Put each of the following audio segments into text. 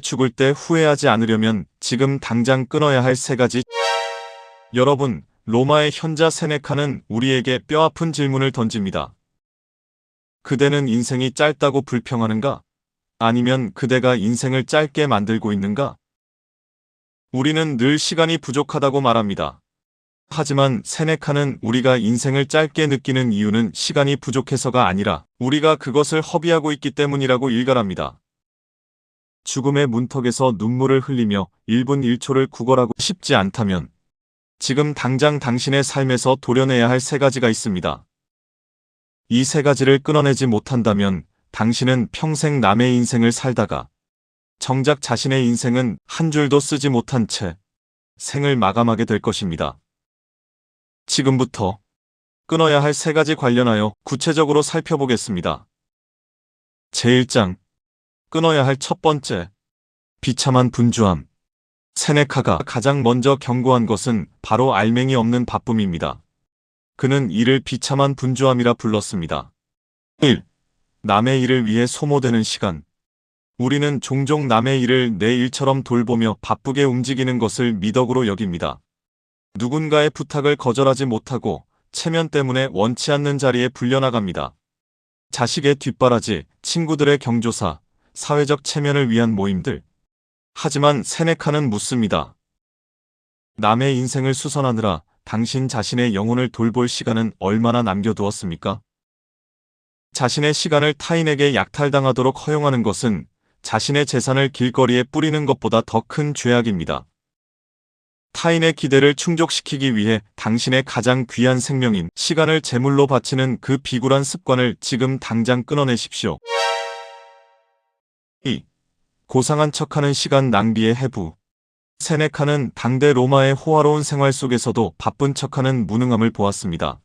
죽을 때 후회하지 않으려면 지금 당장 끊어야 할 세 가지. 여러분, 로마의 현자 세네카는 우리에게 뼈아픈 질문을 던집니다. 그대는 인생이 짧다고 불평하는가? 아니면 그대가 인생을 짧게 만들고 있는가? 우리는 늘 시간이 부족하다고 말합니다. 하지만 세네카는 우리가 인생을 짧게 느끼는 이유는 시간이 부족해서가 아니라 우리가 그것을 허비하고 있기 때문이라고 일갈합니다. 죽음의 문턱에서 눈물을 흘리며 1분 1초를 구걸하고 싶지 않다면 지금 당장 당신의 삶에서 도려내야 할 세 가지가 있습니다. 이 세 가지를 끊어내지 못한다면 당신은 평생 남의 인생을 살다가 정작 자신의 인생은 한 줄도 쓰지 못한 채 생을 마감하게 될 것입니다. 지금부터 끊어야 할 세 가지 관련하여 구체적으로 살펴보겠습니다. 제1장, 끊어야 할 첫 번째, 비참한 분주함. 세네카가 가장 먼저 경고한 것은 바로 알맹이 없는 바쁨입니다. 그는 이를 비참한 분주함이라 불렀습니다. 1. 남의 일을 위해 소모되는 시간. 우리는 종종 남의 일을 내 일처럼 돌보며 바쁘게 움직이는 것을 미덕으로 여깁니다. 누군가의 부탁을 거절하지 못하고 체면 때문에 원치 않는 자리에 불려나갑니다. 자식의 뒷바라지, 친구들의 경조사, 사회적 체면을 위한 모임들. 하지만 세네카는 묻습니다. 남의 인생을 수선하느라 당신 자신의 영혼을 돌볼 시간은 얼마나 남겨두었습니까? 자신의 시간을 타인에게 약탈당하도록 허용하는 것은 자신의 재산을 길거리에 뿌리는 것보다 더 큰 죄악입니다. 타인의 기대를 충족시키기 위해 당신의 가장 귀한 생명인 시간을 제물로 바치는 그 비굴한 습관을 지금 당장 끊어내십시오. 2. 고상한 척하는 시간 낭비의 해부. 세네카는 당대 로마의 호화로운 생활 속에서도 바쁜 척하는 무능함을 보았습니다.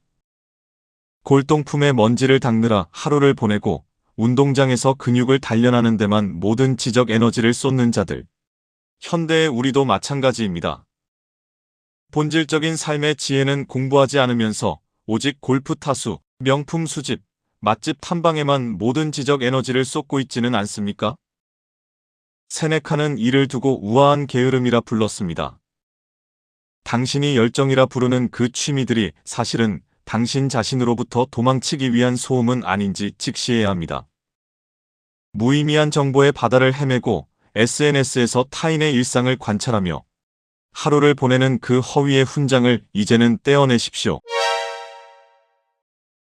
골동품에 먼지를 닦느라 하루를 보내고 운동장에서 근육을 단련하는 데만 모든 지적 에너지를 쏟는 자들. 현대의 우리도 마찬가지입니다. 본질적인 삶의 지혜는 공부하지 않으면서 오직 골프 타수, 명품 수집, 맛집 탐방에만 모든 지적 에너지를 쏟고 있지는 않습니까? 세네카는 이를 두고 우아한 게으름이라 불렀습니다. 당신이 열정이라 부르는 그 취미들이 사실은 당신 자신으로부터 도망치기 위한 소음은 아닌지 직시해야 합니다. 무의미한 정보의 바다를 헤매고 SNS에서 타인의 일상을 관찰하며 하루를 보내는 그 허위의 훈장을 이제는 떼어내십시오.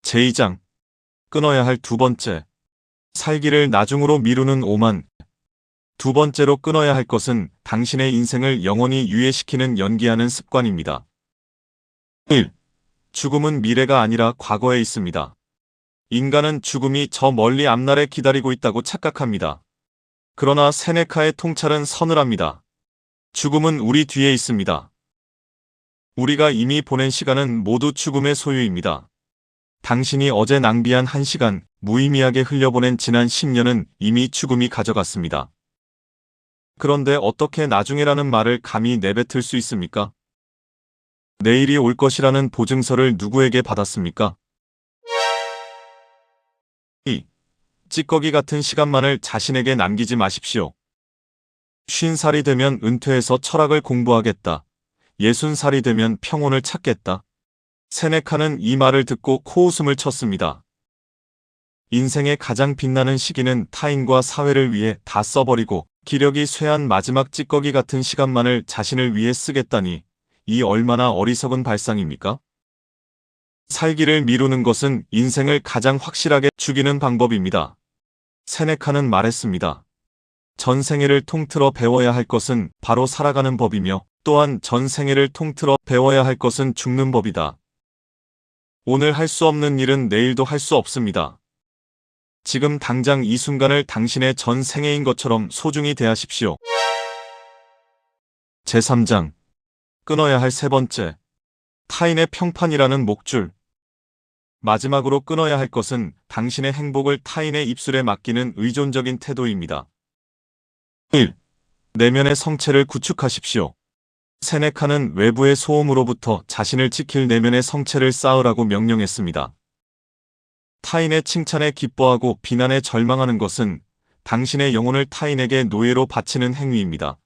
제2장, 끊어야 할 두 번째, 살기를 나중으로 미루는 오만. 두 번째로 끊어야 할 것은 당신의 인생을 영원히 유예시키는 연기하는 습관입니다. 1. 죽음은 미래가 아니라 과거에 있습니다. 인간은 죽음이 저 멀리 앞날에 기다리고 있다고 착각합니다. 그러나 세네카의 통찰은 서늘합니다. 죽음은 우리 뒤에 있습니다. 우리가 이미 보낸 시간은 모두 죽음의 소유입니다. 당신이 어제 낭비한 1시간, 무의미하게 흘려보낸 지난 10년은 이미 죽음이 가져갔습니다. 그런데 어떻게 나중에라는 말을 감히 내뱉을 수 있습니까? 내일이 올 것이라는 보증서를 누구에게 받았습니까? 2. 찌꺼기 같은 시간만을 자신에게 남기지 마십시오. 50살이 되면 은퇴해서 철학을 공부하겠다. 60살이 되면 평온을 찾겠다. 세네카는 이 말을 듣고 코웃음을 쳤습니다. 인생의 가장 빛나는 시기는 타인과 사회를 위해 다 써버리고 기력이 쇠한 마지막 찌꺼기 같은 시간만을 자신을 위해 쓰겠다니 이 얼마나 어리석은 발상입니까? 살기를 미루는 것은 인생을 가장 확실하게 죽이는 방법입니다. 세네카는 말했습니다. 전생애를 통틀어 배워야 할 것은 바로 살아가는 법이며 또한 전생애를 통틀어 배워야 할 것은 죽는 법이다. 오늘 할 수 없는 일은 내일도 할 수 없습니다. 지금 당장 이 순간을 당신의 전 생애인 것처럼 소중히 대하십시오. 제3장, 끊어야 할 세 번째, 타인의 평판이라는 목줄. 마지막으로 끊어야 할 것은 당신의 행복을 타인의 입술에 맡기는 의존적인 태도입니다. 1. 내면의 성체를 구축하십시오. 세네카는 외부의 소음으로부터 자신을 지킬 내면의 성체를 쌓으라고 명령했습니다. 타인의 칭찬에 기뻐하고 비난에 절망하는 것은 당신의 영혼을 타인에게 노예로 바치는 행위입니다.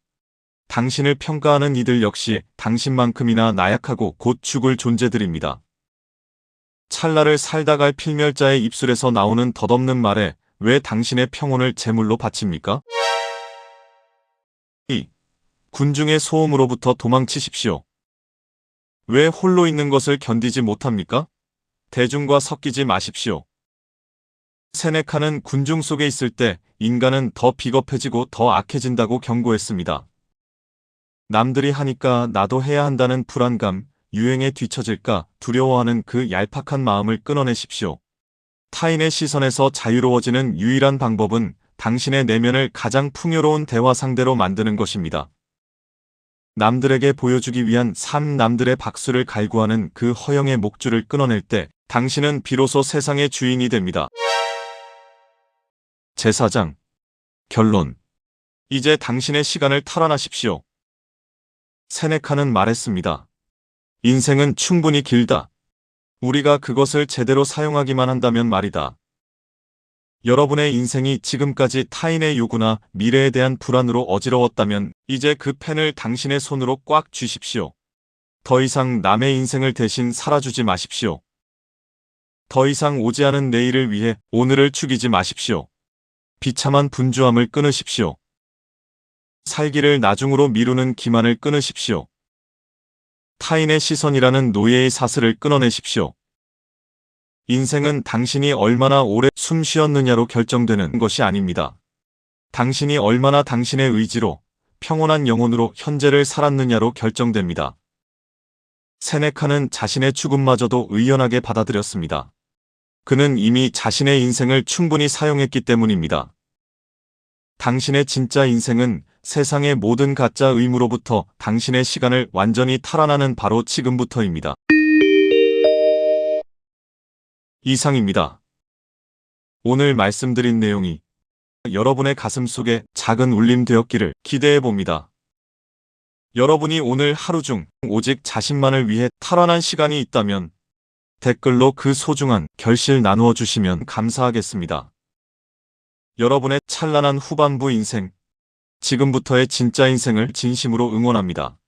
당신을 평가하는 이들 역시 당신만큼이나 나약하고 곧 죽을 존재들입니다. 찰나를 살다 갈 필멸자의 입술에서 나오는 덧없는 말에 왜 당신의 평온을 제물로 바칩니까? 2. 군중의 소음으로부터 도망치십시오. 왜 홀로 있는 것을 견디지 못합니까? 대중과 섞이지 마십시오. 세네카는 군중 속에 있을 때 인간은 더 비겁해지고 더 악해진다고 경고했습니다. 남들이 하니까 나도 해야 한다는 불안감, 유행에 뒤처질까 두려워하는 그 얄팍한 마음을 끊어내십시오. 타인의 시선에서 자유로워지는 유일한 방법은 당신의 내면을 가장 풍요로운 대화 상대로 만드는 것입니다. 남들에게 보여주기 위한 삶, 남들의 박수를 갈구하는 그 허영의 목줄을 끊어낼 때 당신은 비로소 세상의 주인이 됩니다. 제4장 결론. 이제 당신의 시간을 탈환하십시오. 세네카는 말했습니다. 인생은 충분히 길다. 우리가 그것을 제대로 사용하기만 한다면 말이다. 여러분의 인생이 지금까지 타인의 요구나 미래에 대한 불안으로 어지러웠다면 이제 그 펜을 당신의 손으로 꽉 쥐십시오. 더 이상 남의 인생을 대신 살아주지 마십시오. 더 이상 오지 않은 내일을 위해 오늘을 죽이지 마십시오. 비참한 분주함을 끊으십시오. 살기를 나중으로 미루는 기만을 끊으십시오. 타인의 시선이라는 노예의 사슬을 끊어내십시오. 인생은 당신이 얼마나 오래 숨 쉬었느냐로 결정되는 것이 아닙니다. 당신이 얼마나 당신의 의지로 평온한 영혼으로 현재를 살았느냐로 결정됩니다. 세네카는 자신의 죽음마저도 의연하게 받아들였습니다. 그는 이미 자신의 인생을 충분히 사용했기 때문입니다. 당신의 진짜 인생은 세상의 모든 가짜 의무로부터 당신의 시간을 완전히 탈환하는 바로 지금부터입니다. 이상입니다. 오늘 말씀드린 내용이 여러분의 가슴 속에 작은 울림 되었기를 기대해봅니다. 여러분이 오늘 하루 중 오직 자신만을 위해 탈환한 시간이 있다면 댓글로 그 소중한 결실 나누어 주시면 감사하겠습니다. 여러분의 찬란한 후반부 인생, 지금부터의 진짜 인생을 진심으로 응원합니다.